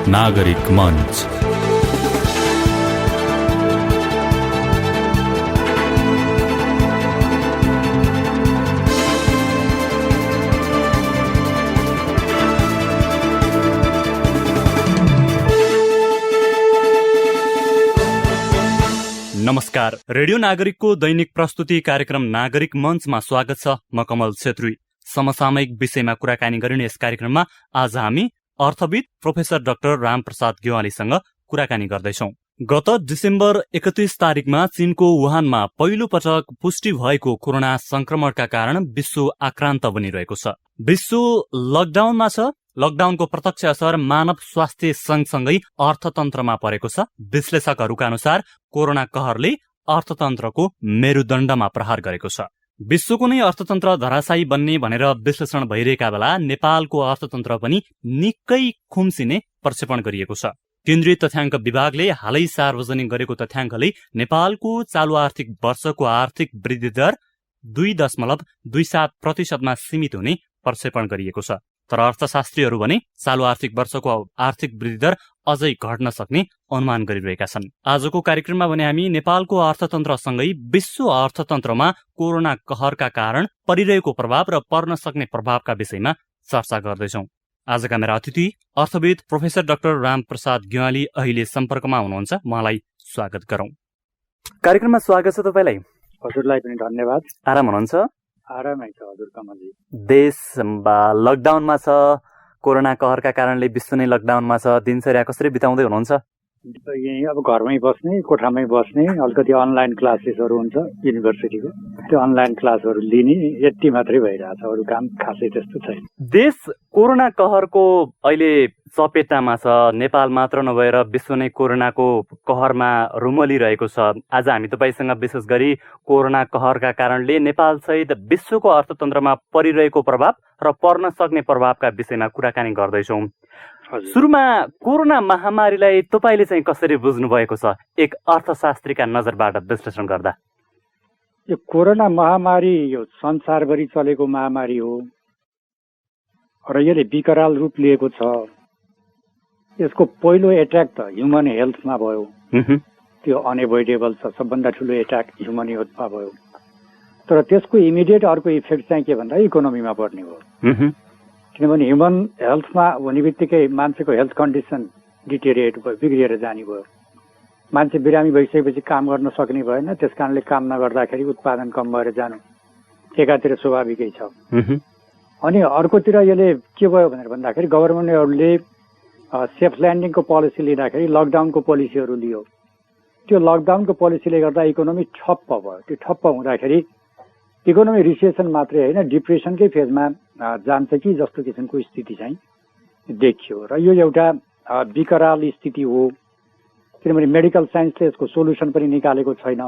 नागरिक मञ्च। नमस्कार, रेडियो नागरिकको दैनिक प्रस्तुति कार्यक्रम नागरिक मञ्चमा स्वागत छ। म कमल छेत्री। समसामयिक विषयमा कुराकानी गरिने यस कार्यक्रममा आज हामी अर्थविद प्रोफेसर डाक्टर रामप्रसाद ग्यावालीसँग कुराकानी गर्दैछौँ। गत डिसेम्बर 31 तारिकमा चीनको वुहानमा पहिलो पटक पुष्टि भएको कोरोना संक्रमणका कारण विश्व आक्रान्त बनिरहेको छ। विश्व लकडाउनमा छ। लकडाउनको प्रत्यक्ष असर मानव स्वास्थ्य सँगसँगै अर्थतन्त्रमा परेको छ। विश्लेषकहरूका अनुसार कोरोना कहरले अर्थतन्त्रको मेरुदण्डमा प्रहार गरेको छ। विश्वको नै अर्थतन्त्र धराशायी बन्ने भनेर विश्लेषण भइरहेका बेला नेपालको अर्थतन्त्र पनि निकै खुम्सिने प्रक्षेपण गरिएको छ। केन्द्रीय तथ्याङ्क विभागले हालै सार्वजनिक गरेको तथ्याङ्कले नेपालको चालु आर्थिक वर्षको आर्थिक वृद्धि दर 2.27% सीमित हुने प्रक्षेपण गरिएको छ। तर अर्थशास्त्रीहरू भने चालु आर्थिक वर्षको आर्थिक वृद्धि दर अझै घट्न सक्ने अनुमान गरिरहेका छन्। आजको कार्यक्रममा भने हामी नेपालको अर्थतन्त्रसँगै विश्व अर्थतन्त्रमा कोरोना कहरका कारण परिरहेको प्रभाव र पर्न सक्ने प्रभावका विषयमा चर्चा गर्दैछौँ। आजका मेरा अतिथि अर्थविद प्रोफेसर डाक्टर रामप्रसाद ग्यावाली अहिले सम्पर्कमा हुनुहुन्छ। उहाँलाई स्वागत गरौँ। कार्यक्रममा स्वागत छ तपाईँलाई। हजुरलाई पनि धन्यवाद। आराम हुनुहुन्छ? आरामै छ हजुर कमलजी। देश लकडाउनमा छ। कोरोना कहरका कारणले विश्व नै लकडाउनमा छ। दिनचर्या कसरी बिताउँदै हुनुहुन्छ? यही अब घरमै बस्ने, कोठामै बस्ने, अलिकति अनलाइन क्लासेसहरू हुन्छ युनिभर्सिटीको, त्यो अनलाइन क्लासहरू लिने, यति मात्रै भइरहेछ। अरू काम खासै त्यस्तो छैन। देश कोरोना कहरको अहिले चपेटामा छ। नेपाल मात्र नभएर विश्व नै कोरोनाको कहरमा रुमलिरहेको छ। आज हामी तपाईसँग विशेष गरी कोरोना कहरका कारणले नेपाल सहित विश्वको अर्थतन्त्रमा परिरहेको प्रभाव र पर्न सक्ने प्रभावका विषयमा कुराकानी गर्दैछौँ। सुरुमा कोरोना महामारीलाई तपाईले चाहिँ कसरी बुझ्नु भएको छ, एक अर्थशास्त्रीका नजरबाट विश्लेषण गर्दा? यो कोरोना महामारी यो संसारभरि चलेको महामारी हो र यसले विकराल रूप लिएको छ। यसको पहिलो एट्याक त ह्युमन हेल्थमा भयो। त्यो अनएभोइडेबल छ। सबभन्दा ठुलो एट्याक ह्युमन हेल्थमा भयो। तर त्यसको इमिडिएट अर्को इफेक्ट चाहिँ के भन्दा इकोनोमीमा पर्ने हो। किनभने ह्युमन हेल्थमा हुने बित्तिकै मान्छेको हेल्थ कन्डिसन डिटेरिएट भयो, बिग्रिएर जाने भयो। मान्छे बिरामी भइसकेपछि काम गर्न सक्ने भएन। त्यस कारणले काम नगर्दाखेरि उत्पादन कम भएर जानु एकातिर स्वाभाविकै छ। अनि अर्कोतिर यसले के भयो भनेर भन्दाखेरि गभर्मेन्टहरूले सेफ ल्यान्डिङको पोलिसी लिँदाखेरि लकडाउनको पोलिसीहरू लियो। त्यो लकडाउनको पोलिसीले गर्दा इकोनोमी ठप्प भयो। त्यो ठप्प हुँदाखेरि इकोनोमी रिसेसन मात्रै होइन, डिप्रेसनकै फेजमा जान्छ कि जस्तो किसिमको स्थिति चाहिँ देखियो। र यो एउटा विकराल स्थिति हो। किनभने मेडिकल साइन्सले यसको सोल्युसन पनि निकालेको छैन।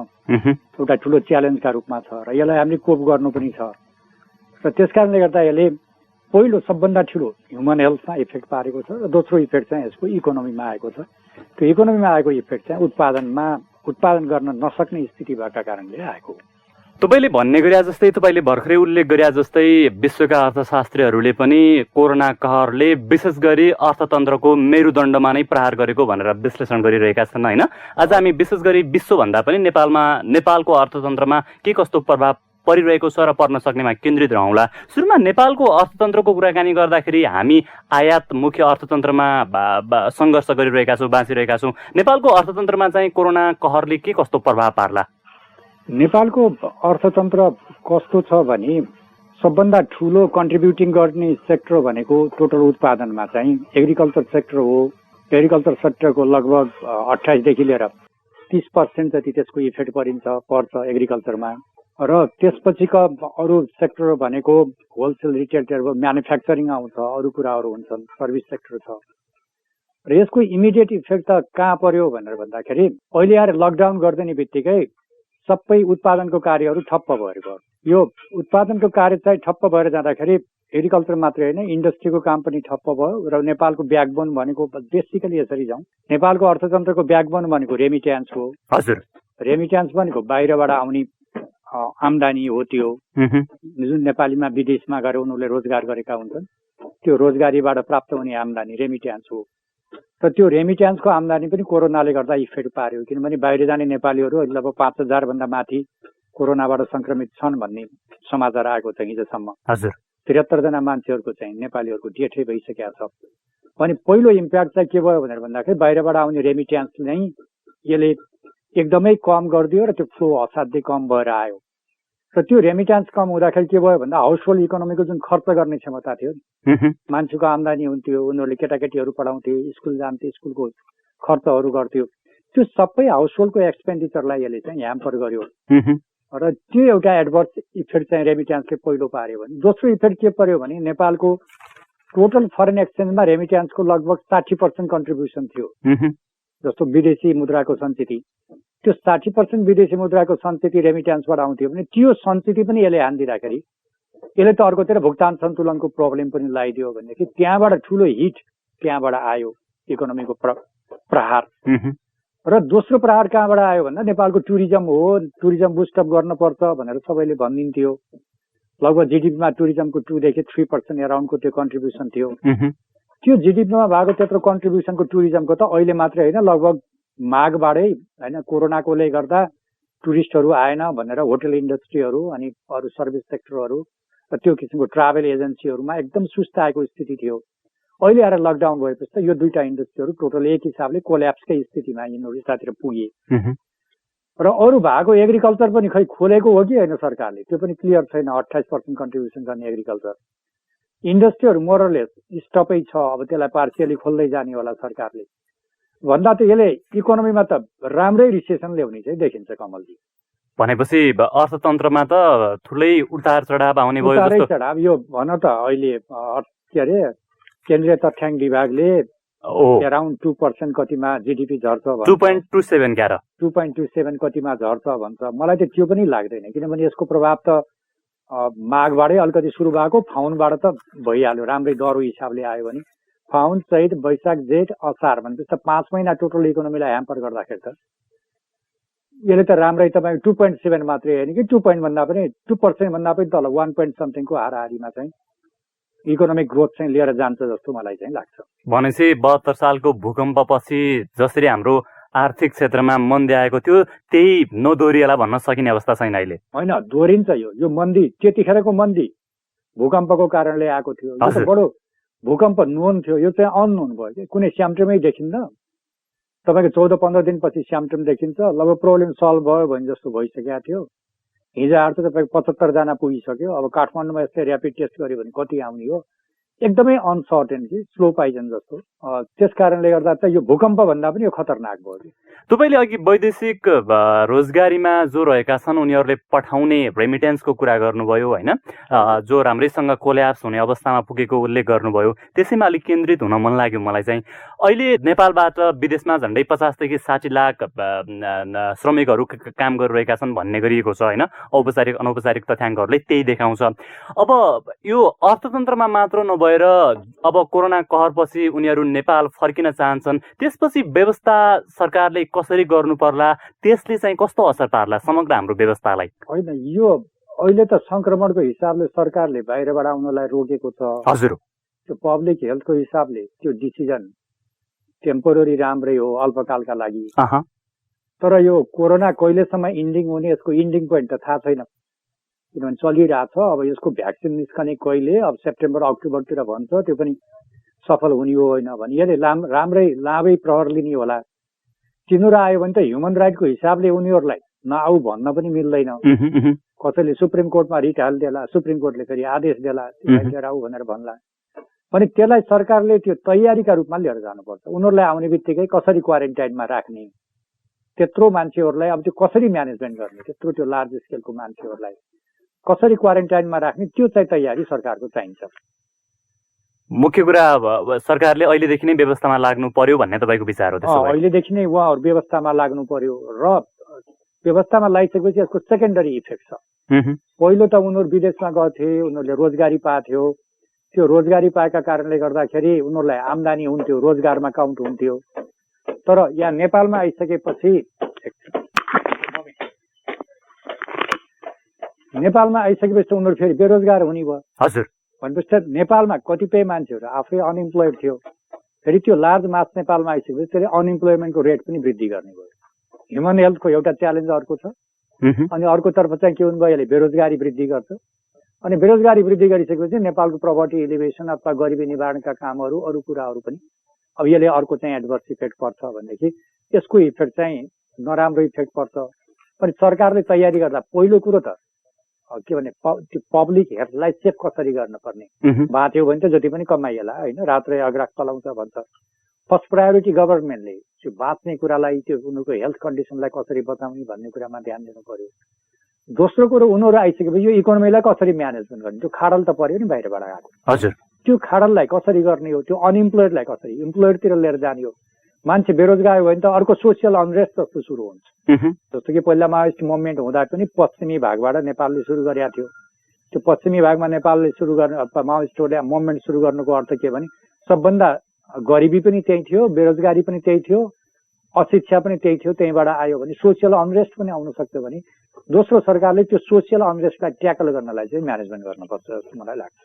एउटा ठुलो च्यालेन्जका रूपमा छ र यसलाई हामीले कोप गर्नु पनि छ। र त्यस कारणले गर्दा यसले पहिलो सबभन्दा ठुलो ह्युमन हेल्थमा इफेक्ट पारेको छ र दोस्रो इफेक्ट चाहिँ यसको इकोनोमीमा आएको छ। त्यो इकोनोमीमा आएको इफेक्ट चाहिँ उत्पादन गर्न नसक्ने स्थिति भएका कारणले आएको हो। तपाईँले भन्ने गरे जस्तै, तपाईँले भर्खरै उल्लेख गरे जस्तै विश्वका अर्थशास्त्रीहरूले पनि कोरोना कहरले विशेष गरी अर्थतन्त्रको मेरुदण्डमा नै प्रहार गरेको भनेर विश्लेषण गरिरहेका छन्, होइन? आज हामी विशेष गरी विश्वभन्दा पनि नेपालको अर्थतन्त्रमा के कस्तो प्रभाव परिरहेको छ र पर्न सक्नेमा केन्द्रित रहौँला। सुरुमा नेपालको अर्थतन्त्रको कुराकानी गर्दाखेरि हामी आयात मुख्य अर्थतन्त्रमा सङ्घर्ष गरिरहेका छौँ, बाँचिरहेका छौँ। नेपालको अर्थतन्त्रमा चाहिँ कोरोना कहरले के कस्तो प्रभाव पार्ला? नेपालको अर्थतन्त्र कस्तो छ भने सबभन्दा ठुलो कन्ट्रिब्युटिङ गर्ने सेक्टर भनेको टोटल उत्पादनमा चाहिँ एग्रिकल्चर सेक्टर हो। एग्रिकल्चर सेक्टरको लगभग 28 देखि लिएर 30% जति त्यसको इफेक्ट पर्छ एग्रिकल्चरमा। र त्यसपछिका अरू सेक्टर भनेको होलसेल रिटेल म्यानुफ्याक्चरिङ आउँछ, अरू कुराहरू हुन्छन्, सर्भिस सेक्टर छ। र यसको इमिडिएट इफेक्ट त कहाँ पर्यो भनेर भन्दाखेरि अहिले आएर लकडाउन गरिदिने बित्तिकै सबै उत्पादनको कार्यहरू ठप्प भएर गयो। यो उत्पादनको कार्य चाहिँ ठप्प भएर जाँदाखेरि एग्रिकल्चर मात्रै होइन, इन्डस्ट्रीको काम पनि ठप्प भयो। र नेपालको ब्याकबोन भनेको बेसिकली यसरी जाउँ, नेपालको अर्थतन्त्रको ब्याकबोन भनेको रेमिट्यान्स हो। हजुर, रेमिट्यान्स भनेको बाहिरबाट आउने आम्दानी हो। त्यो जुन नेपालीमा विदेशमा गएर उनीहरूले रोजगार गरेका हुन्छन्, त्यो रोजगारीबाट प्राप्त हुने आम्दानी रेमिट्यान्स हो। र त्यो रेमिट्यान्सको आम्दानी पनि कोरोनाले गर्दा इफेक्ट पार्यो, किनभने बाहिर जाने नेपालीहरू अहिले लगभग 5,000 भन्दा माथि कोरोनाबाट संक्रमित छन् भन्ने समाचार आएको छ हिजोसम्म। हजुर, 73 जना मान्छेहरूको चाहिँ नेपालीहरूको डेथै भइसकेको छ। अनि पहिलो इम्प्याक्ट चाहिँ के भयो भनेर भन्दाखेरि बाहिरबाट आउने रेमिट्यान्स नै यसले एकदमै कम गरिदियो र त्यो फ्लो असाध्यै कम भएर आयो। र त्यो रेमिट्यान्स कम हुँदाखेरि के भयो भन्दा हाउस होल्ड इकोनोमीको जुन खर्च गर्ने क्षमता थियो नि, मान्छेको आम्दानी हुन्थ्यो, उनीहरूले केटाकेटीहरू पढाउँथे, स्कुल जान्थे, स्कुलको खर्चहरू गर्थ्यो, त्यो सबै हाउस होल्डको एक्सपेन्डिचरलाई यसले चाहिँ ह्याम्पर गर्यो। र त्यो एउटा एडभर्स इफेक्ट चाहिँ रेमिट्यान्सले पहिलो पार्यो भने, दोस्रो इफेक्ट के पर्यो भने नेपालको टोटल फरेन एक्सचेन्जमा रेमिट्यान्सको लगभग 60% कन्ट्रिब्युसन थियो। जस्तो विदेशी मुद्राको सञ्चिति, त्यो 60% विदेशी मुद्राको सञ्चिति रेमिट्यान्सबाट आउँथ्यो भने त्यो सञ्चिति पनि यसले हानिदिँदाखेरि यसले त अर्कोतिर भुक्तान सन्तुलनको प्रब्लम पनि लगाइदियो भनेदेखि त्यहाँबाट ठुलो हिट त्यहाँबाट आयो इकोनोमीको प्रहार। र दोस्रो प्रहार कहाँबाट आयो भन्दा नेपालको टुरिज्म हो, टुरिज्म बुस्टअप गर्नुपर्छ भनेर सबैले भनिदिन्थ्यो। लगभग जिडिपीमा टुरिज्मको 2 देखि 3% एराउन्डको त्यो कन्ट्रिब्युसन थियो। त्यो जिडिपीमा भएको त्यत्रो कन्ट्रिब्युसनको टुरिज्मको त अहिले मात्रै होइन, लगभग माघबाटै होइन, कोरोनाकोले गर्दा टुरिस्टहरू आएन भनेर होटल इन्डस्ट्रीहरू अनि अरू सर्भिस सेक्टरहरू र त्यो किसिमको ट्राभल एजेन्सीहरूमा एकदम सुस्ताएको स्थिति थियो। अहिले आएर लकडाउन भएपछि त यो दुईटा इन्डस्ट्रीहरू टोटल एक हिसाबले कोल्याप्सकै स्थितिमा यिनीहरू यतातिर पुगे। र अरू भएको एग्रिकल्चर पनि खै खोलेको हो कि होइन सरकारले, त्यो पनि क्लियर छैन। 28% कन्ट्रिब्युसन गर्ने एग्रिकल्चर इन्डस्ट्रीहरू मोरलेस स्टपै छ। अब त्यसलाई पार्सियली खोल्दै जाने होला सरकारले भन्दा त यसले इकोनोमीमा त राम्रै रिसेसन ल्याउने चाहिँ देखिन्छ कमलजी। भनेपछि अर्थतन्त्रमा त ठुलै उतार चढाव आउने भयो जस्तो। उतारै चढाव यो भन त अहिले के अरे केन्द्रीय तथ्याङ्क विभागले अराउन्ड 2% कतिमा जिडिपी झर्छ, 2.27 क्यार 2.27 कतिमा झर्छ भन्छ। मलाई त त्यो पनि लाग्दैन, किनभने यसको प्रभाव त माघबाटै अलिकति सुरु भएको, फाउनबाट त भइहाल्यो। राम्रै दरो हिसाबले आयो भने फाउन, चैत, वैशाख, जेठ, असार भनेपछि त 5 महिना टोटल इकोनोमीलाई ह्याम्पर गर्दाखेरि त यसले त राम्रै तपाईँ 2.7 मात्रै होइन कि 2% भन्दा पनि 2% भन्दा पनि तल 1 समथिङको हाराहारीमा चाहिँ इकोनोमिक ग्रोथ चाहिँ लिएर जान्छ जस्तो मलाई चाहिँ लाग्छ। भनेपछि 72 सालको भूकम्पपछि जसरी हाम्रो आर्थिक क्षेत्रमा मन्दी आएको थियो त्यही नदोहोरिएला भन्न सकिने अवस्था छैन अहिले। होइन, दोहोरिन्छ। यो मन्दी त्यतिखेरको मन्दी भूकम्पको कारणले आएको थियो। यो त बडो भूकम्प नोन थियो, यो चाहिँ अननोन भयो कि कुनै स्याम्टमै देखिन्न। तपाईँको 14-15 दिनपछि स्याम्टम देखिन्छ, लगभग प्रब्लम सल्भ भयो भने जस्तो भइसकेको थियो। हिजो आज त तपाईँको 75 जना पुगिसक्यो। अब काठमाडौँमा यस्तै ऱ्यापिड टेस्ट गर्यो भने कति आउने हो, एकदमै अनसर्टेन कि स्लो पाइजन जस्तो। त्यस कारणले गर्दा त यो भूकम्प भन्दा पनि यो खतरनाक भयो कि। तपाईँले अघि वैदेशिक रोजगारीमा जो रहेका छन् उनीहरूले पठाउने रेमिटेन्सको कुरा गर्नुभयो होइन, जो राम्रैसँग कोल्याप्स हुने अवस्थामा पुगेको उल्लेख गर्नुभयो। त्यसैमा अलिक केन्द्रित हुन मन लाग्यो मलाई चाहिँ। अहिले नेपालबाट विदेशमा झन्डै 50 देखि 60 लाख श्रमिकहरू काम गरिरहेका छन् भन्ने गरिएको छ होइन। औपचारिक अनौपचारिक तथ्याङ्कहरूले त्यही देखाउँछ। अब यो अर्थतन्त्रमा मात्र नभएर अब कोरोना कहरपछि उनीहरू नेपाल फर्किन चाहन्छन्, त्यसपछि व्यवस्था सरकारले कसरी गर्नु पर्ला, त्यसले चाहिँ कस्तो असर पार्ला समग्र हाम्रो व्यवस्थालाई? होइन, यो अहिले त संक्रमणको हिसाबले सरकारले बाहिरबाट आउनलाई रोकेको छ। हजुर, त्यो पब्लिक हेल्थको हिसाबले त्यो डिसिजन टेम्पोररी राम्रै हो अल्पकालका लागि। तर यो कोरोना कहिलेसम्म इन्डिङ हुने, यसको इन्डिङ पोइन्ट त थाहा छैन, किनभने चलिरहेछ। अब यसको भ्याक्सिन निस्कने कहिले, अब सेप्टेम्बर अक्टोबरतिर भन्छ, त्यो पनि सफल हुने हो होइन भने यसले राम्रै लामै प्रहर लिने होला। तिनीहरू आयो भने त ह्युमन राइटको हिसाबले उनीहरूलाई नआऊ भन्न पनि मिल्दैन। कसैले सुप्रिम कोर्टमा रिट हालिदिएला, सुप्रिम कोर्टले फेरि आदेश दिएला लिएर आऊ भनेर भन्ला। अनि त्यसलाई सरकारले त्यो तयारीका रूपमा लिएर जानुपर्छ। उनीहरूलाई आउने बित्तिकै कसरी क्वारेन्टाइनमा राख्ने, त्यत्रो मान्छेहरूलाई अब त्यो कसरी म्यानेजमेन्ट गर्ने, त्यत्रो त्यो लार्ज स्केलको मान्छेहरूलाई कसरी क्वारेन्टाइनमा राख्ने, त्यो चाहिँ तयारी सरकारको चाहिन्छ। मुख्य कुरा सरकारले अहिलेदेखि नै व्यवस्थामा लाग्नु पर्यो भन्ने तपाईँको विचार हो? अहिलेदेखि नै उहाँहरू व्यवस्थामा लाग्नु पर्यो र व्यवस्थामा लगाइसकेपछि यसको सेकेन्डरी इफेक्ट छ। पहिलो त उनीहरू विदेशमा गथे, उनीहरूले रोजगारी पाथ्यो, त्यो रोजगारी पाएका कारणले गर्दाखेरि उनीहरूलाई आम्दानी हुन्थ्यो, रोजगारमा काउन्ट हुन्थ्यो। तर यहाँ नेपालमा आइसकेपछि उनीहरू फेरि बेरोजगार हुने भयो। हजुर, भनेपछि नेपालमा कतिपय मान्छेहरू आफै अनइम्प्लोइड थियो, फेरि त्यो लार्ज मास नेपालमा आइसकेपछि त्यसले अनइम्प्लोइमेन्टको रेट पनि वृद्धि गर्ने भयो। ह्युमन हेल्थको एउटा च्यालेन्ज अर्को छ। अनि अर्कोतर्फ चाहिँ के हुनुभयो, यसले बेरोजगारी वृद्धि गर्छ। अनि बेरोजगारी वृद्धि गरिसकेपछि नेपालको प्रपर्टी एलिभेसन अथवा गरिबी निवारणका कामहरू अरू कुराहरू पनि अब यसले अर्को चाहिँ एडभर्स इफेक्ट पर्छ भनेदेखि यसको इफेक्ट चाहिँ नराम्रो इफेक्ट पर्छ। अनि सरकारले तयारी गर्दा पहिलो कुरो त के भने त्यो पब्लिक हेल्थलाई सेफ कसरी गर्न पर्ने बाँच्यो भने त जति पनि कमाइएला होइन, रात्रै अग्राक चलाउँछ भन्छ। फर्स्ट प्रायोरिटी गभर्मेन्टले त्यो बाँच्ने कुरालाई, त्यो उनीहरूको हेल्थ कन्डिसनलाई कसरी बचाउने भन्ने कुरामा ध्यान दिनु पर्यो। दोस्रो कुरो उनीहरू आइसकेपछि यो इकोनोमीलाई कसरी म्यानेजमेन्ट गर्ने, त्यो खाडल त पर्यो नि बाहिरबाट आएको। हजुर, त्यो खाडललाई कसरी गर्ने हो, त्यो अनइम्प्लोइडलाई कसरी इम्प्लोइडतिर लिएर जाने हो। मान्छे बेरोजगार भयो भने त अर्को सोसियल अनरेस्ट जस्तो सुरु हुन्छ। जस्तो कि पहिला माओइस्ट मुभमेन्ट हुँदा पनि पश्चिमी भागबाट नेपालले सुरु गरेका थियो। त्यो पश्चिमी भागमा नेपालले सुरु गर्ने अथवा माओइस्टहरूले मुभमेन्ट सुरु गर्नुको अर्थ के भने सबभन्दा गरिबी पनि त्यही थियो, बेरोजगारी पनि त्यही थियो, अशिक्षा पनि त्यही थियो। त्यहीँबाट आयो भने सोसियल अनरेस्ट पनि आउन सक्छ भने दोस्रो सरकारले त्यो सोसियल अनरेस्टलाई ट्याकल गर्नलाई चाहिँ म्यानेजमेन्ट गर्नुपर्छ जस्तो मलाई लाग्छ।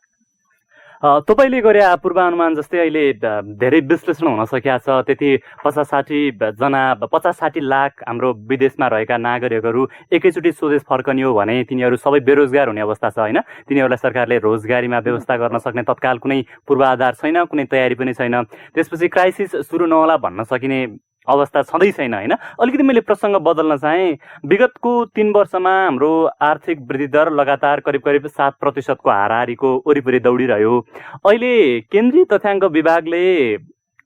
तपाईँले गरे पूर्वानुमान जस्तै अहिले धेरै विश्लेषण हुन सकिया छ। त्यति 50-60 लाख हाम्रो विदेशमा रहेका नागरिकहरू एकैचोटि स्वदेश फर्कने हो भने तिनीहरू सबै बेरोजगार हुने अवस्था छ होइन। तिनीहरूलाई सरकारले रोजगारीमा व्यवस्था गर्न सक्ने तत्काल कुनै पूर्वाधार छैन, कुनै तयारी पनि छैन। त्यसपछि क्राइसिस सुरु नहोला भन्न सकिने अवस्था छँदै छैन होइन। अलिकति मैले प्रसङ्ग बदल्न चाहेँ। विगतको 3 वर्षमा हाम्रो आर्थिक वृद्धि दर लगातार करिब 7% हाराहारीको वरिपरि दौडिरह्यो। अहिले केन्द्रीय तथ्याङ्क विभागले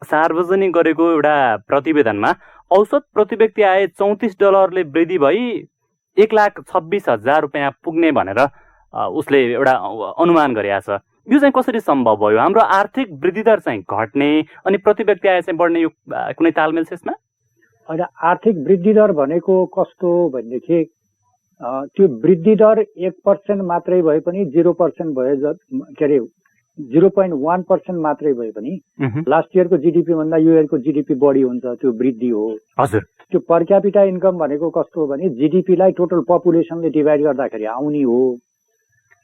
सार्वजनिक गरेको एउटा प्रतिवेदनमा औसत प्रति व्यक्ति आय $34 वृद्धि भई 1,26,000 रुपियाँ पुग्ने भनेर उसले एउटा अनुमान गरेका छ। यो चाहिँ कसरी सम्भव भयो? हाम्रो आर्थिक वृद्धि दर चाहिँ घट्ने अनि प्रति व्यक्ति आय चाहिँ बढ्ने, यो कुनै तालमेल छ यसमा? होइन, आर्थिक वृद्धि दर भनेको कस्तो भनेदेखि त्यो वृद्धि दर 1% मात्रै भए पनि 0% भए के अरे 0.1% मात्रै भए पनि लास्ट इयरको जिडिपी भन्दा यो इयरको जिडिपी बढी हुन्छ, त्यो वृद्धि हो। हजुर, त्यो पर क्यापिटा इन्कम भनेको कस्तो हो भने जिडिपीलाई टोटल पपुलेसनले डिभाइड गर्दाखेरि आउने हो।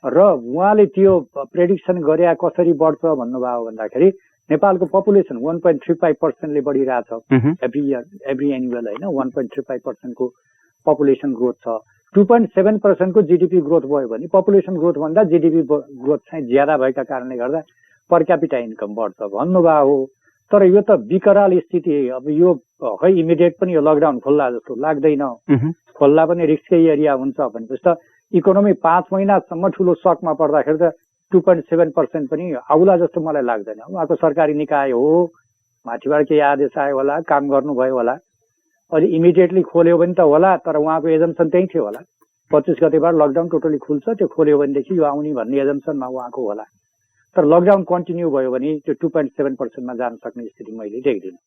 र उहाँले त्यो प्रेडिक्सन गरे कसरी बढ्छ भन्नुभयो भन्दाखेरि नेपालको पपुलेसन 1.35%ले बढिरहेछ एभ्री एनुअल होइन। 1.35% को पपुलेसन ग्रोथ छ। 2.7% को जिडिपी ग्रोथ भयो भने पपुलेसन ग्रोथ भन्दा जिडिपी ग्रोथ चाहिँ ज्यादा भएका कारणले गर्दा पर क्यापिटा इन्कम बढ्छ भन्नुभयो हो। तर यो त विकराल स्थिति। अब यो खै इमिडिएट पनि यो लकडाउन खोल्ला जस्तो लाग्दैन। खोल्ला पनि रिस्कै एरिया हुन्छ भनेपछि त इकोनोमी 5 महिनासम्म ठुलो सकमा पर्दाखेरि त 2.7% पनि आउला जस्तो मलाई लाग्दैन। उहाँको सरकारी निकाय हो, माथिबाट केही आदेश आयो होला, काम गर्नुभयो होला, अहिले इमिडिएटली खोल्यो भने त होला। तर उहाँको एजम्सन त्यही थियो होला, 25 गतेबाट लकडाउन टोटली खुल्छ, त्यो खोल्यो भनेदेखि यो आउने भन्ने एजम्सनमा उहाँको होला। तर लकडाउन कन्टिन्यू भयो भने त्यो 2.7%मा जान सक्ने स्थिति मैले देख्दिनँ।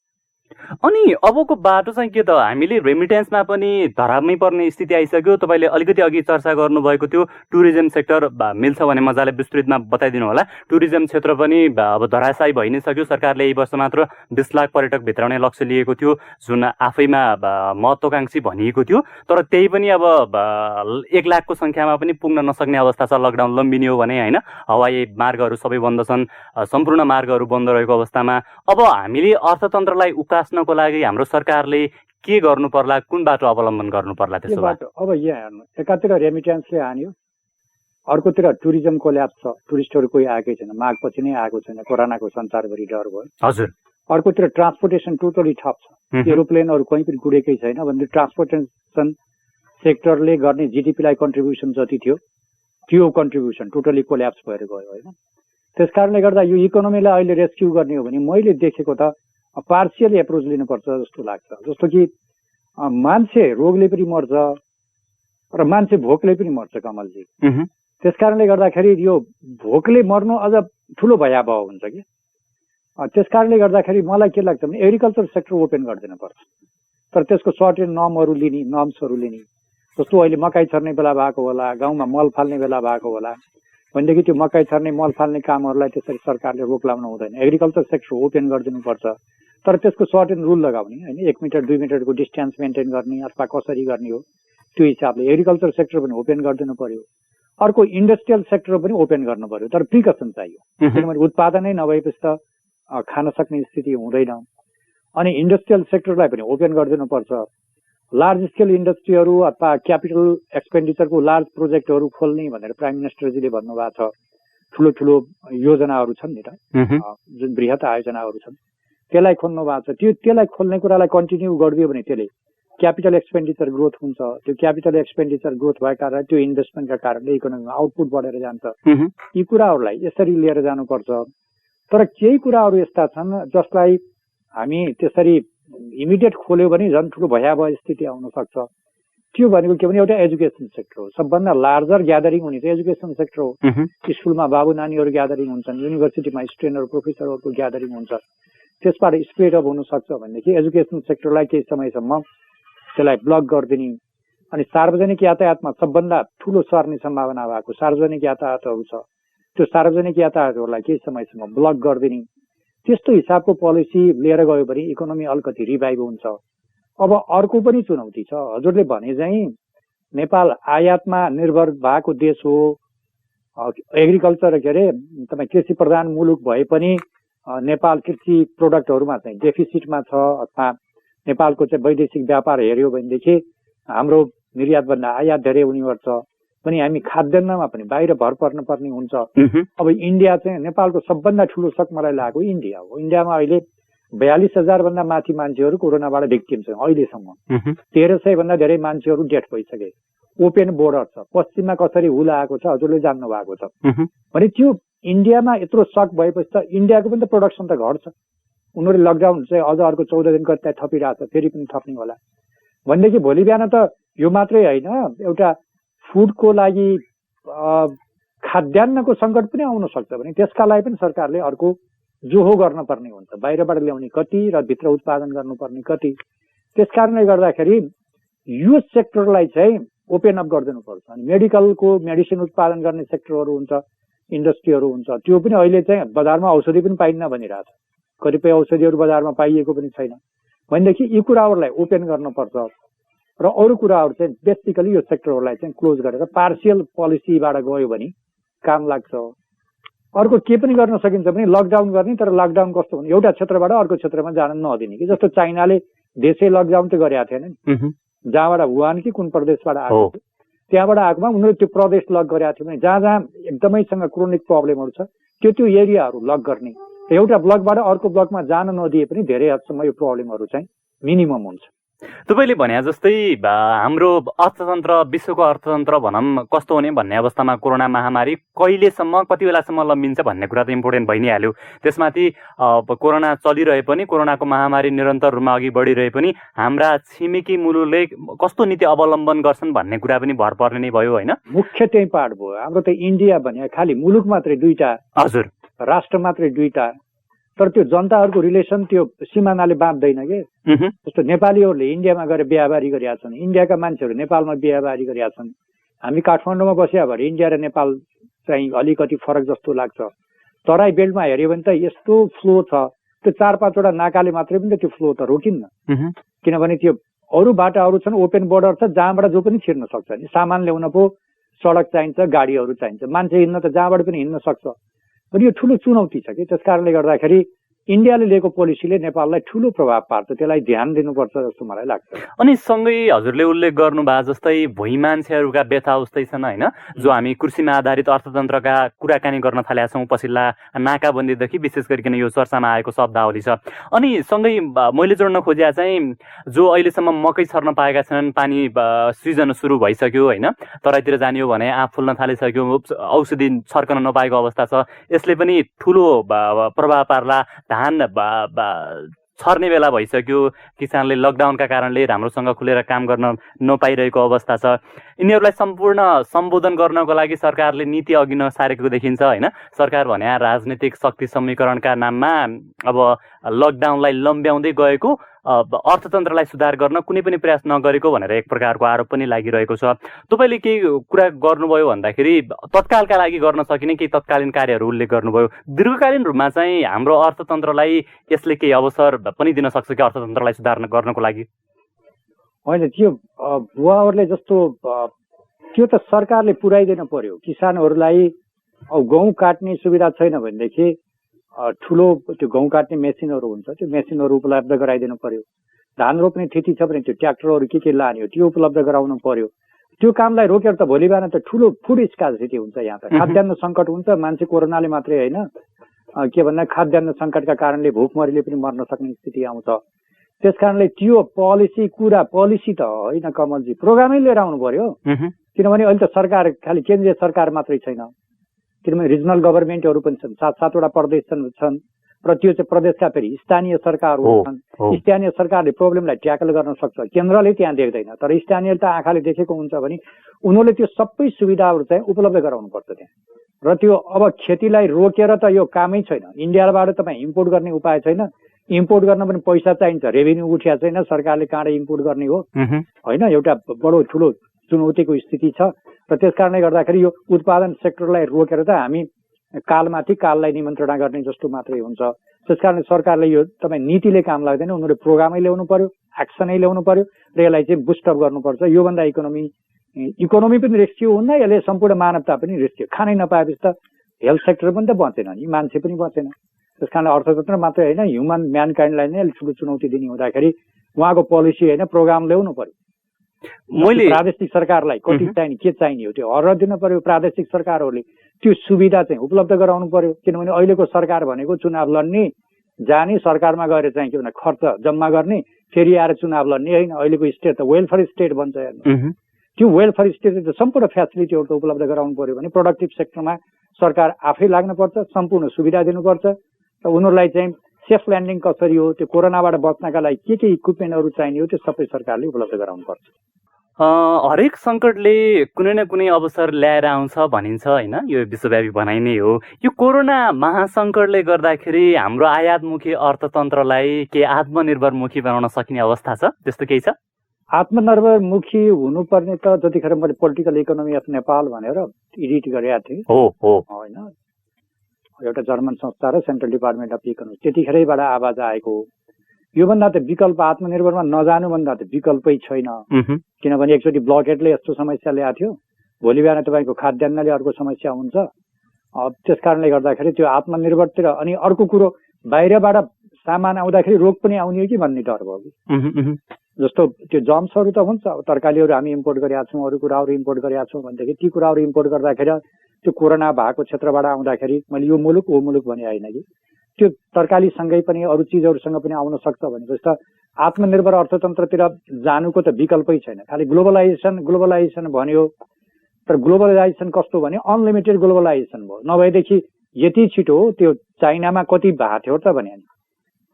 अनि अबको बाटो चाहिँ के त? हामीले रेमिटेन्समा पनि धरापमै पर्ने स्थिति आइसक्यो। तपाईँले अलिकति अघि चर्चा गर्नुभएको थियो टुरिज्म सेक्टर मिल्छ भने मजाले विस्तृतमा बताइदिनु होला। टुरिज्म क्षेत्र पनि अब धराशायी भइ नै सक्यो। सरकारले यही वर्ष मात्र 20 लाख पर्यटक भित्राउने लक्ष्य लिएको थियो, जुन आफैमा महत्त्वाकांक्षी भनिएको थियो। तर त्यही पनि अब 1 लाखको सङ्ख्यामा पनि पुग्न नसक्ने अवस्था छ। लकडाउन लम्बिने हो भने होइन। हवाई मार्गहरू सबै बन्द छन्, सम्पूर्ण मार्गहरू बन्द रहेको अवस्थामा अब हामीले अर्थतन्त्रलाई उकास्नको लागि हाम्रो सरकारले के गर्नु पर्ला, कुन बाटो अवलम्बन गर्नु पर्ला? त्यसो भए अब यहाँ हेर्नु, एकातिर रेमिटेन्सले हान्यो, अर्कोतिर टुरिज्म कोल्याप्स छ, टुरिस्टहरू कोही आएकै छैन, माघपछि नै आएको छैन, कोरोनाको संसारभरि डर भयो। हजुर, अर्कोतिर ट्रान्सपोर्टेसन टोटली ठप छ, एरोप्लेनहरू कहीँ पनि गुडेकै छैन भने ट्रान्सपोर्टेसन सेक्टरले गर्ने जिडिपीलाई कन्ट्रिब्युसन जति थियो त्यो कन्ट्रिब्युसन टोटली कोल्याप्स भएर गयो होइन। त्यस कारणले गर्दा यो इकोनोमीलाई अहिले रेस्क्यु गर्ने हो भने मैले देखेको त पार्सियल एप्रोच लिनुपर्छ जस्तो लाग्छ। जस्तो कि मान्छे रोगले पनि मर्छ र मान्छे भोकले पनि मर्छ कमलजी। त्यस कारणले गर्दाखेरि यो भोकले मर्नु अझ ठुलो भयावह हुन्छ कि। त्यस कारणले गर्दाखेरि मलाई के लाग्छ भने एग्रिकल्चर सेक्टर ओपन गरिदिनु पर्छ, तर त्यसको सर्टेन नर्म्सहरू लिने। जस्तो अहिले मकै छर्ने बेला भएको होला, गाउँमा मल फाल्ने बेला भएको होला भनेदेखि त्यो मकै छर्ने मल फाल्ने कामहरूलाई त्यसरी सरकारले रोक लाउनु हुँदैन। एग्रिकल्चर सेक्टर ओपन गरिदिनुपर्छ, तर त्यसको सर्टेन रुल लगाउने होइन। 1 मिटर 2 मिटरको डिस्टेन्स मेन्टेन गर्ने अथवा कसरी गर्ने हो त्यो हिसाबले एग्रिकल्चर सेक्टर पनि ओपन गरिदिनु पर्यो। अर्को इन्डस्ट्रियल सेक्टर पनि ओपन गर्नु पर्यो, तर प्रिकसन चाहियो। किनभने उत्पादनै नभएपछि त खान सक्ने स्थिति हुँदैन। अनि इन्डस्ट्रियल सेक्टरलाई पनि ओपन गरिदिनुपर्छ। लार्ज स्केल इन्डस्ट्रीहरू अथवा क्यापिटल एक्सपेन्डिचरको लार्ज प्रोजेक्टहरू खोल्ने भनेर प्राइम मिनिस्टरजीले भन्नुभएको छ। ठुलो ठुलो योजनाहरू छन् नि त, जुन बृहत आयोजनाहरू छन् त्यसलाई खोल्नु भएको छ। त्यसलाई खोल्ने कुरालाई कन्टिन्यू गरिदियो भने त्यसले क्यापिटल एक्सपेन्डिचर ग्रोथ हुन्छ। त्यो क्यापिटल एक्सपेन्डिचर ग्रोथ भएको कारण त्यो इन्भेस्टमेन्टका कारणले इकोनोमीमा आउटपुट बढेर जान्छ। यी कुराहरूलाई यसरी लिएर जानुपर्छ। तर केही कुराहरू यस्ता छन् जसलाई हामी त्यसरी इमिडिएट खोल्यो भने झन् ठुलो भयावह स्थिति आउन सक्छ। त्यो भनेको के भने एउटा एजुकेसन सेक्टर हो। सबभन्दा लार्जर ग्यादरिङ हुने चाहिँ एजुकेसन सेक्टर हो। स्कुलमा बाबु नानीहरू ग्यादरिङ हुन्छन्, युनिभर्सिटीमा स्टुडेन्टहरू प्रोफेसरहरूको ग्यादरिङ हुन्छ। त्यसबाट स्प्रेड अप हुनसक्छ भनेदेखि एजुकेसन सेक्टरलाई केही समयसम्म त्यसलाई ब्लक गरिदिने। अनि सार्वजनिक यातायातमा सबभन्दा ठुलो सर्ने सम्भावना भएको सार्वजनिक यातायातहरू छ, त्यो सार्वजनिक यातायातहरूलाई केही समयसम्म ब्लक गरिदिने। त्यस्तो हिसाबको पोलिसी लिएर गयो भने इकोनोमी अलिकति रिभाइभ हुन्छ। अब अर्को पनि चुनौती छ। हजुरले भने चाहिँ नेपाल आयातमा निर्भर भएको देश हो। एग्रिकल्चर के अरे तपाईँ कृषि प्रधान मुलुक भए पनि नेपाल कृषि प्रोडक्टहरूमा चाहिँ डेफिसिटमा छ। अथवा नेपालको चाहिँ वैदेशिक व्यापार हेऱ्यो भनेदेखि हाम्रो निर्यातभन्दा आयात धेरै हुने गर्छ। पनि हामी खाद्यान्नमा पनि बाहिर भर पर्न पर्ने हुन्छ। अब इन्डिया चाहिँ नेपालको सबभन्दा ठुलो सक मलाई लागेको इन्डिया हो। इन्डियामा अहिले 42,000 भन्दा माथि मान्छेहरू कोरोनाबाट भिक्टिम छन्। अहिलेसम्म 1300 भन्दा धेरै मान्छेहरू डेथ भइसके। ओपेन बोर्डर छ। पश्चिममा कसरी हुल आएको छ हजुरले जान्नु भएको छ। भने त्यो इन्डियामा यत्रो सक भएपछि त इन्डियाको पनि त प्रोडक्सन त घट्छ। उनीहरूले लकडाउन चाहिँ अझ अर्को 14 दिनको त्यहाँ थपिरहेको छ, फेरि पनि थप्ने होला भनेदेखि भोलि बिहान त यो मात्रै होइन, एउटा फुडको लागि खाद्यान्नको सङ्कट पनि आउन सक्छ। भने त्यसका लागि पनि सरकारले अर्को जोहो गर्न पर्ने हुन्छ। बाहिरबाट ल्याउने कति र भित्र उत्पादन गर्नुपर्ने कति। त्यस कारणले गर्दाखेरि यो सेक्टरलाई चाहिँ ओपेन अप गरिदिनुपर्छ। अनि मेडिकलको मेडिसिन उत्पादन गर्ने सेक्टरहरू हुन्छ, इन्डस्ट्रीहरू हुन्छ, त्यो पनि अहिले चाहिँ बजारमा औषधि पनि पाइन्न भनिरहेछ। कतिपय औषधिहरू बजारमा पाइएको पनि छैन भनेदेखि यी कुराहरूलाई ओपेन गर्नुपर्छ। र अरू कुराहरू चाहिँ बेसिकली यो सेक्टरहरूलाई चाहिँ क्लोज गरेर पार्सियल पोलिसीबाट गयो भने काम लाग्छ। अर्को के पनि गर्न सकिन्छ भने लकडाउन गर्ने, तर लकडाउन कस्तो भने एउटा क्षेत्रबाट अर्को क्षेत्रमा जान नदिने। कि जस्तो चाइनाले देशै लकडाउन त गरेका थिएन नि, जहाँबाट वुहान कि कुन प्रदेशबाट आएको त्यहाँबाट आएकोमा उनीहरूले त्यो प्रदेश लक गरेका थियो भने जहाँ जहाँ एकदमैसँग क्रोनिक प्रब्लमहरू छ त्यो एरियाहरू लक गर्ने। एउटा ब्लकबाट अर्को ब्लकमा जान नदिए पनि धेरै हदसम्म यो प्रब्लमहरू चाहिँ मिनिमम हुन्छ। तपाईँले भने जस्तै हाम्रो अर्थतन्त्र, विश्वको अर्थतन्त्र भनौँ कस्तो हुने भन्ने अवस्थामा कोरोना महामारी कहिलेसम्म कति बेलासम्म लम्बिन्छ भन्ने कुरा त इम्पोर्टेन्ट भइ नै हाल्यो। त्यसमाथि कोरोना चलिरहे पनि, कोरोनाको महामारी निरन्तर रूपमा अघि बढिरहे पनि हाम्रा छिमेकी मुलुकले कस्तो नीति अवलम्बन गर्छन् भन्ने कुरा पनि भर पर्ने नै भयो होइन। मुख्य त्यही पार्ट भयो। हाम्रो त इन्डिया भने खालि मुलुक मात्रै दुईटा, हजुर राष्ट्र मात्रै दुईटा, तर त्यो जनताहरूको रिलेसन त्यो सिमानाले बाँध्दैन के। जस्तो नेपालीहरूले इन्डियामा गएर बिहाबारी गरेका छन्, इन्डियाका मान्छेहरू नेपालमा बिहाबारी गरेका छन्। हामी काठमाडौँमा बस्या भएर इन्डिया र नेपाल चाहिँ अलिकति फरक जस्तो लाग्छ। तराई बेल्टमा हेऱ्यो भने त यस्तो फ्लो छ, त्यो 4-5वटा नाकाले मात्रै पनि त त्यो फ्लो त रोकिन्न। किनभने त्यो अरू बाटाहरू छन्, ओपेन बोर्डर छ, जहाँबाट जो पनि छिर्न सक्छ। नि सामान ल्याउन पो सडक चाहिन्छ, गाडीहरू चाहिन्छ, मान्छे हिँड्न त जहाँबाट पनि हिँड्न सक्छ। अनि यो ठुलो चुनौती छ कि। त्यस कारणले गर्दाखेरि इन्डियाले लिएको पोलिसीले नेपाललाई ठुलो प्रभाव पार्छ। त्यसलाई ध्यान दिनुपर्छ जस्तो मलाई लाग्छ। अनि सँगै हजुरले उल्लेख गर्नुभयो जस्तै भुइँ मान्छेहरूका व्यथा उस्तै छन् होइन, जो हामी कृषिमा आधारित अर्थतन्त्रका कुराकानी गर्न थालेका छौँ पछिल्ला नाकाबन्दीदेखि, विशेष गरिकन यो चर्चामा आएको शब्दावली छ। अनि सँगै मैले जोड्न खोजेका चाहिँ जो अहिलेसम्म मकै छर्न पाएका छन्, पानी सिजन सुरु भइसक्यो होइन, तराईतिर जाने हो भने आँप फुल्न थालिसक्यो, औषधि छर्कन नपाएको अवस्था छ, यसले पनि ठुलो प्रभाव पार्ला। धान छर्ने बेला भइसक्यो, किसानले लकडाउनका कारणले राम्रोसँग खुलेर काम गर्न नपाइरहेको अवस्था छ। यिनीहरूलाई सम्पूर्ण सम्बोधन गर्नको लागि सरकारले नीति अघि नसारेको देखिन्छ होइन। सरकार भने राजनीतिक शक्ति समीकरणका नाममा अब लकडाउनलाई लम्ब्याउँदै गएको, अर्थतन्त्रलाई सुधार गर्न कुनै पनि प्रयास नगरेको भनेर एक प्रकारको आरोप पनि लागिरहेको छ। तपाईँले केही कुरा गर्नुभयो भन्दाखेरि तत्कालका लागि गर्न सकिने केही तत्कालीन कार्यहरू उल्लेख गर्नुभयो। दीर्घकालीन रूपमा चाहिँ हाम्रो अर्थतन्त्रलाई यसले केही अवसर पनि दिन सक्छ कि अर्थतन्त्रलाई सुधार गर्नको लागि? होइन, त्यो बुवाहरूले जस्तो त्यो त सरकारले पुर्याइदिन पर्यो। किसानहरूलाई गहुँ काट्ने सुविधा छैन भनेदेखि ठुलो त्यो गहुँ काट्ने मेसिनहरू हुन्छ, त्यो मेसिनहरू उपलब्ध गराइदिनु पर्यो। धान रोप्ने थिति छ भने त्यो ट्र्याक्टरहरू के लाने हो त्यो उपलब्ध गराउनु पर्यो। त्यो कामलाई रोकेर त भोलि बिहान त ठुलो फुड स्कार्सिटी हुन्छ। यहाँ त खाद्यान्न सङ्कट हुन्छ। मान्छे कोरोनाले मात्रै होइन, के भन्दा खाद्यान्न सङ्कटका कारणले भोकमरीले पनि मर्न सक्ने स्थिति आउँछ। त्यस कारणले त्यो पोलिसी त होइन कमलजी, प्रोग्रामै लिएर आउनु पर्यो। किनभने अहिले त सरकार खालि केन्द्रीय सरकार मात्रै छैन, किनभने रिजनल गभर्मेन्टहरू पनि छन्, 7-7वटा प्रदेश छन् र त्यो चाहिँ प्रदेशका फेरि स्थानीय सरकारहरू छन्। स्थानीय सरकारले प्रब्लमलाई ट्याकल गर्न सक्छ, केन्द्रले त्यहाँ देख्दैन। तर स्थानीयले त आँखाले देखेको हुन्छ भने उनीहरूले त्यो सबै सुविधाहरू चाहिँ उपलब्ध गराउनु पर्छ त्यहाँ। र त्यो अब खेतीलाई रोकेर त यो कामै छैन। इन्डियाबाट तपाईँ इम्पोर्ट गर्ने उपाय छैन, इम्पोर्ट गर्न पनि पैसा चाहिन्छ, रेभेन्यू उठिया छैन, सरकारले कहाँबाट इम्पोर्ट गर्ने हो होइन। एउटा बडो ठुलो चुनौतीको स्थिति छ र त्यस कारणले गर्दाखेरि यो उत्पादन सेक्टरलाई रोकेर त हामी काललाई निमन्त्रणा गर्ने जस्तो मात्रै हुन्छ। त्यस कारणले सरकारले यो तपाईँ नीतिले काम लाग्दैन, उनीहरूले प्रोग्रामै ल्याउनु पर्यो, एक्सनै ल्याउनु पर्यो र यसलाई चाहिँ बुस्टअप गर्नुपर्छ। योभन्दा इकोनोमी पनि रेस्क्यु हुन्न, यसले सम्पूर्ण मानवता पनि रेस्क्यु। खानै नपाएपछि त हेल्थ सेक्टर पनि त बचेन नि, मान्छे पनि बचेन। त्यस कारण अर्थतन्त्र मात्रै होइन, ह्युमन म्यानकाइन्डलाई नै ठुलो चुनौती दिने हुँदाखेरि उहाँको पोलिसी होइन प्रोग्राम ल्याउनु पर्यो। प्रादेशिक सरकारलाई कति चाहिने के चाहिने हो त्यो हर दिनु पर्यो। प्रादेशिक सरकारहरूले त्यो सुविधा चाहिँ उपलब्ध गराउनु पर्यो। किनभने अहिलेको सरकार भनेको चुनाव लड्ने, जाने, सरकारमा गएर चाहिँ के भन्दा खर्च जम्मा गर्ने, फेरि आएर चुनाव लड्ने होइन। अहिलेको स्टेट त वेलफेयर स्टेट बन्छ हेर्नु। त्यो वेलफेयर स्टेटले त सम्पूर्ण फेसिलिटीहरू त उपलब्ध गराउनु पर्यो भने प्रोडक्टिभ सेक्टरमा सरकार आफै लाग्नुपर्छ, सम्पूर्ण सुविधा दिनुपर्छ र उनीहरूलाई चाहिँ सेफ ल्यान्डिङ कसरी हो, त्यो कोरोनाबाट बच्नका लागि के इक्विपमेन्टहरू चाहिने हो त्यो सबै सरकारले उपलब्ध गराउनुपर्छ। हरेक सङ्कटले कुनै न कुनै अवसर ल्याएर आउँछ भनिन्छ होइन, यो विश्वव्यापी भनाइ नै हो। यो कोरोना महासङ्कटले गर्दाखेरि हाम्रो आयातमुखी अर्थतन्त्रलाई के आत्मनिर्भरमुखी बनाउन सकिने अवस्था छ, त्यस्तो केही छ? आत्मनिर्भरमुखी हुनुपर्ने त जतिखेर मैले पोलिटिकल इकोनोमी अफ नेपाल भनेर एडिट गरेका थिएँ होइन, एउटा जर्मन संस्था र सेन्ट्रल डिपार्टमेन्ट अफ इकोनोमी, त्यतिखेरैबाट आवाज आएको हो। योभन्दा त विकल्प आत्मनिर्भरमा नजानुभन्दा त विकल्पै छैन। किनभने एकचोटि ब्लकेटले यस्तो समस्या ल्याएको थियो, भोलि बिहान तपाईँको खाद्यान्नले अर्को समस्या हुन्छ। त्यस कारणले गर्दाखेरि त्यो आत्मनिर्भरतिर अनि अर्को कुरो बाहिरबाट सामान आउँदाखेरि रोग पनि आउने हो कि भन्ने डर भयो कि। जस्तो त्यो जम्सहरू त हुन्छ, अब तरकारीहरू हामी इम्पोर्ट गरेका छौँ, अरू कुराहरू इम्पोर्ट गरेका छौँ भनेदेखि ती कुराहरू इम्पोर्ट गर्दाखेरि त्यो कोरोना भएको क्षेत्रबाट आउँदाखेरि मैले यो मुलुक वो मुलुक भने होइन कि त्यो तरकारीसँगै पनि अरू चिजहरूसँग पनि आउन सक्छ भनेपछि त आत्मनिर्भर अर्थतन्त्रतिर जानुको त विकल्पै छैन। खालि ग्लोबलाइजेसन भन्यो, तर ग्लोबलाइजेसन कस्तो भने अनलिमिटेड ग्लोबलाइजेसन भयो। नभएदेखि यति छिटो त्यो चाइनामा कति भएको थियो त भने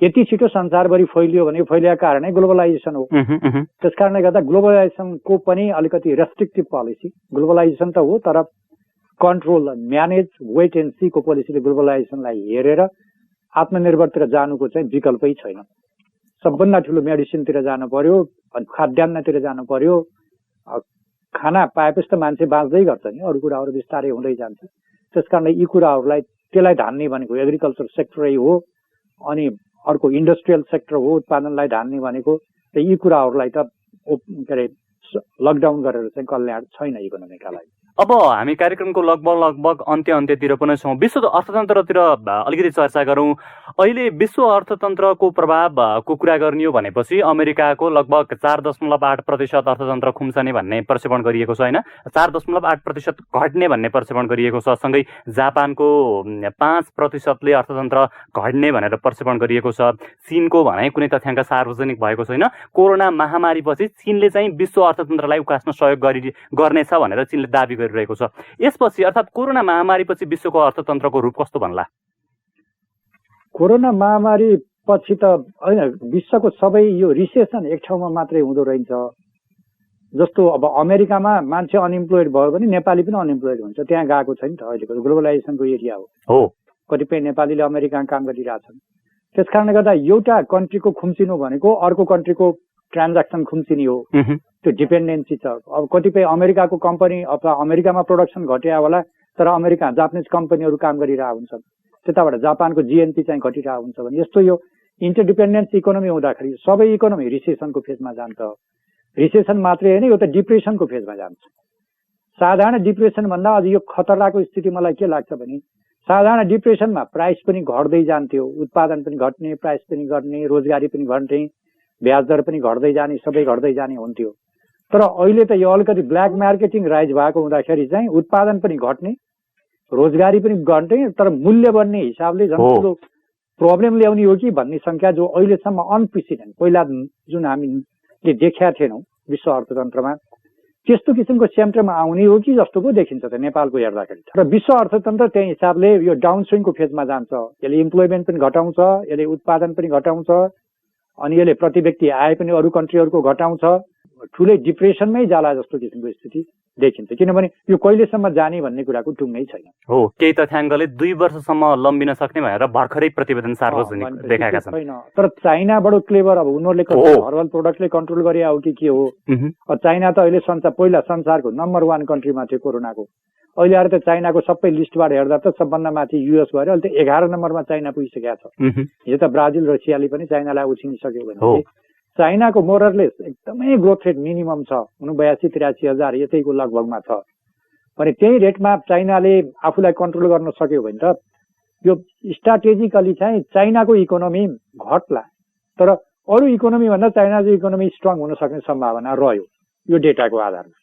यति छिटो संसारभरि फैलियो भने फैलिएको कारणै ग्लोबलाइजेसन हो। त्यस कारणले गर्दा ग्लोबलाइजेसनको पनि अलिकति रेस्ट्रिक्टिभ पोलिसी, ग्लोबलाइजेसन त हो तर कन्ट्रोल म्यानेज वेट एन्ड सीको पोलिसीले ग्लोबलाइजेसनलाई हेरेर आत्मनिर्भरतिर जानुको चाहिँ विकल्पै छैन। सबभन्दा ठुलो मेडिसिनतिर जानु पर्यो, खाद्यान्नतिर जानु पर्यो। खाना पाएपछि त मान्छे बाँच्दै गर्छ नि, अरू कुराहरू बिस्तारै हुँदै जान्छ। त्यस कारणले यी कुराहरूलाई त्यसलाई धान्ने भनेको एग्रिकल्चर सेक्टरै हो, अनि अर्को इन्डस्ट्रियल सेक्टर हो उत्पादनलाई धान्ने भनेको। र यी कुराहरूलाई त के अरे लकडाउन गरेर चाहिँ कल्याण छैन इकोनोमीका लागि। अब हामी कार्यक्रमको लगभग अन्त्यतिर पनि छौँ। विश्व अर्थतन्त्रतिर अलिकति चर्चा गरौँ। अहिले विश्व अर्थतन्त्रको प्रभावको कुरा गर्ने हो भनेपछि अमेरिकाको लगभग 4.8% अर्थतन्त्र खुम्चने भन्ने प्रक्षेपण गरिएको छ होइन, 4.8% घट्ने भन्ने प्रक्षेपण गरिएको छ। सँगै जापानको 5%ले अर्थतन्त्र घट्ने भनेर प्रक्षेपण गरिएको छ। चीनको भनाइ कुनै तथ्याङ्क सार्वजनिक भएको छैन। कोरोना महामारीपछि चीनले चाहिँ विश्व अर्थतन्त्रलाई उकास्न सहयोग गर्नेछ भनेर चीनले दाबी गरिरहेको छ। यसपछि अर्थात् कोरोना महामारीपछि विश्वको अर्थतन्त्रको रूप कस्तो भन्ला? कोरोना महामारी पछि त होइन, विश्वको सबै यो रिसेसन एक ठाउँमा मात्रै हुँदो रहेछ। जस्तो अब अमेरिकामा मान्छे अनइम्प्लोइड भयो भने नेपाली पनि अनइम्प्लोइड हुन्छ, त्यहाँ गएको छ नि त। अहिलेको ग्लोबलाइजेसनको एरिया हो, कतिपय नेपालीले अमेरिकामा काम गरिरहेछन्। त्यस कारणले गर्दा एउटा कन्ट्रीको खुम्चिनु भनेको अर्को कन्ट्रीको ट्रान्ज्याक्सन खुम्चिने हो, त्यो डिपेन्डेन्सी छ। अब कतिपय अमेरिकाको कम्पनी अथवा अमेरिकामा प्रोडक्सन घट्या होला, तर जापानिज कम्पनीहरू काम गरिरहेको हुन्छन्, त्यताबाट जापानको जिएनपी चाहिँ घटिरहेको हुन्छ भने यस्तो यो इन्टरडिपेन्डेन्स इकोनोमी हुँदाखेरि सबै इकोनोमी रिसेसनको फेजमा जान्छ। रिसेसन मात्रै होइन, यो त डिप्रेसनको फेजमा जान्छ। साधारण डिप्रेसन भन्दा अझ यो खतरनाक स्थिति मलाई के लाग्छ भने साधारण डिप्रेसनमा प्राइस पनि घट्दै जान्थ्यो, उत्पादन पनि घट्ने, प्राइस पनि घट्ने, रोजगारी पनि घट्ने, ब्याज दर पनि घट्दै जाने, सबै घट्दै जाने हुन्थ्यो। तर अहिले त यो अलिकति ब्ल्याक मार्केटिङ राइज भएको हुँदाखेरि चाहिँ उत्पादन पनि घट्ने, रोजगारी पनि घट्ने, तर मूल्य बढ्ने हिसाबले झन् ठुलो प्रब्लम ल्याउने हो कि भन्ने शङ्का जो अहिलेसम्म अनप्रेसिडेन्ट पहिला जुन हामीले देखेका थिएनौँ विश्व अर्थतन्त्रमा त्यस्तो किसिमको सेन्टरमा आउने हो कि जस्तो पो देखिन्छ त नेपालको हेर्दाखेरि। र विश्व अर्थतन्त्र त्यही हिसाबले यो डाउनस्विङको फेजमा जान्छ। यसले इम्प्लोइमेन्ट पनि घटाउँछ, यसले उत्पादन पनि घटाउँछ, अनि यसले प्रति व्यक्ति आय पनि अरू कन्ट्रीहरूको घटाउँछ, ठुलै डिप्रेसनमै जाला जस्तो किसिमको स्थिति देखिन्छ। किनभने यो कहिलेसम्म जाने भन्ने कुराको टुङ्गै छैन। हो, केही तथ्याङ्कले 2 वर्षसम्म लम्बिन सक्ने भनेर भर्खरै प्रतिवेदन सार्वजनिक देखाएका छन्। छैन, तर चाइना बडो क्लेभर, अब उनीहरूले हर्बल प्रोडक्टले कन्ट्रोल गरे हो कि के हो। चाइना त अहिले पहिला संसारको नम्बर 1 कन्ट्रीमा थियो कोरोनाको, अहिले आएर त चाइनाको सबै लिस्टबाट हेर्दा त सबभन्दा माथि युएस भएर अहिले त 11 नम्बरमा चाइना पुगिसकेको छ। यो त ब्राजिल रसियाले पनि चाइनालाई उछिनिसक्यो भने चाइनाको मोरलेस एकदमै ग्रोथ रेट मिनिमम छ, 82-83 हजार यतैको लगभगमा छ। भने त्यही रेटमा चाइनाले आफूलाई कन्ट्रोल गर्न सक्यो भने त यो स्ट्राटेजिकली चाहिँ चाइनाको इकोनोमी घट्ला, तर अरू इकोनोमी भन्दा चाइनाको इकोनोमी स्ट्रङ हुन सक्ने सम्भावना रह्यो यो डेटाको आधारमा।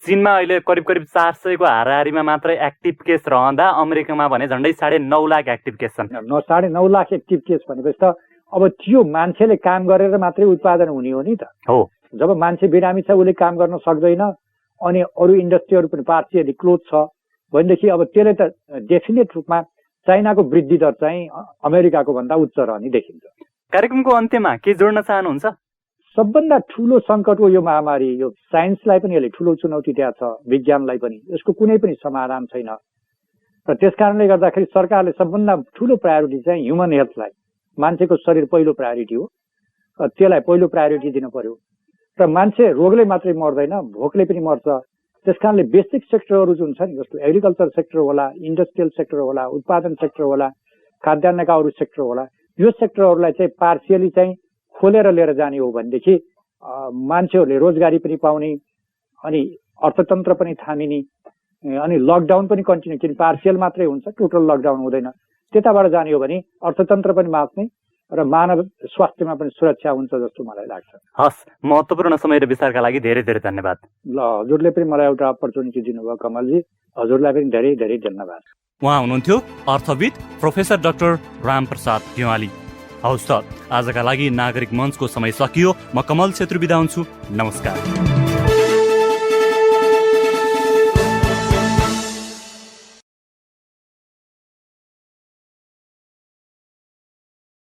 चीनमा अहिले करिब 400को हाराहारीमा मात्रै एक्टिभ केस रहँदा अमेरिकामा भने झन्डै 9.5 लाख एक्टिभ केस छन्। 9.5 लाख एक्टिभ केस भनेपछि त अब त्यो मान्छेले काम गरेर मात्रै उत्पादन हुने हो नि त। हो, जब मान्छे बिरामी छ उसले काम गर्न सक्दैन अनि अरू इन्डस्ट्रीहरू पनि पार्सियली क्लोज छ भनेदेखि अब त्यसले त डेफिनेट रूपमा चाइनाको वृद्धि दर चाहिँ अमेरिकाको भन्दा उच्च रहने देखिन्छ। कार्यक्रमको अन्त्यमा के जोड्न चाहनुहुन्छ? सबभन्दा ठुलो सङ्कट हो यो महामारी। यो साइन्सलाई पनि यसले ठुलो चुनौती दिएको छ, विज्ञानलाई पनि। यसको कुनै पनि समाधान छैन र त्यस कारणले गर्दाखेरि सरकारले सबभन्दा ठुलो प्रायोरिटी चाहिँ ह्युमन हेल्थलाई, मान्छेको शरीर पहिलो प्रायोरिटी हो, त्यसलाई पहिलो प्रायोरिटी दिनु पर्यो। र मान्छे रोगले मात्रै मर्दैन, भोकले पनि मर्छ। त्यस कारणले बेसिक सेक्टरहरू जुन छ नि, जस्तो एग्रिकल्चर सेक्टर होला, इन्डस्ट्रियल सेक्टर होला, उत्पादन सेक्टर होला, खाद्यान्नका अरू सेक्टर होला, यो सेक्टरहरूलाई चाहिँ पार्सियली चाहिँ खोलेर लिएर जाने हो भनेदेखि मान्छेहरूले रोजगारी पनि पाउने, अनि अर्थतन्त्र पनि थामिने, अनि लकडाउन पनि कन्टिन्यू, किन पार्सियल मात्रै हुन्छ, टोटल लकडाउन हुँदैन। त्यताबाट जाने हो भने अर्थतन्त्र पनि बाँच्ने र मानव स्वास्थ्यमा पनि सुरक्षा हुन्छ जस्तो मलाई लाग्छ। हस्, महत्त्वपूर्ण समय र विचारका लागि धेरै धेरै धन्यवाद। ल, हजुरले पनि मलाई एउटा अपर्च्युनिटी दिनुभयो कमलजी, हजुरलाई पनि धेरै धेरै धन्यवाद। उहाँ हुनुहुन्थ्यो अर्थविद प्रोफेसर डाक्टर रामप्रसाद गेवाली। हवस् त, आजका लागि नागरिक मञ्चको समय सकियो। म कमल छेत्री बिदा हुन्छु। नमस्कार।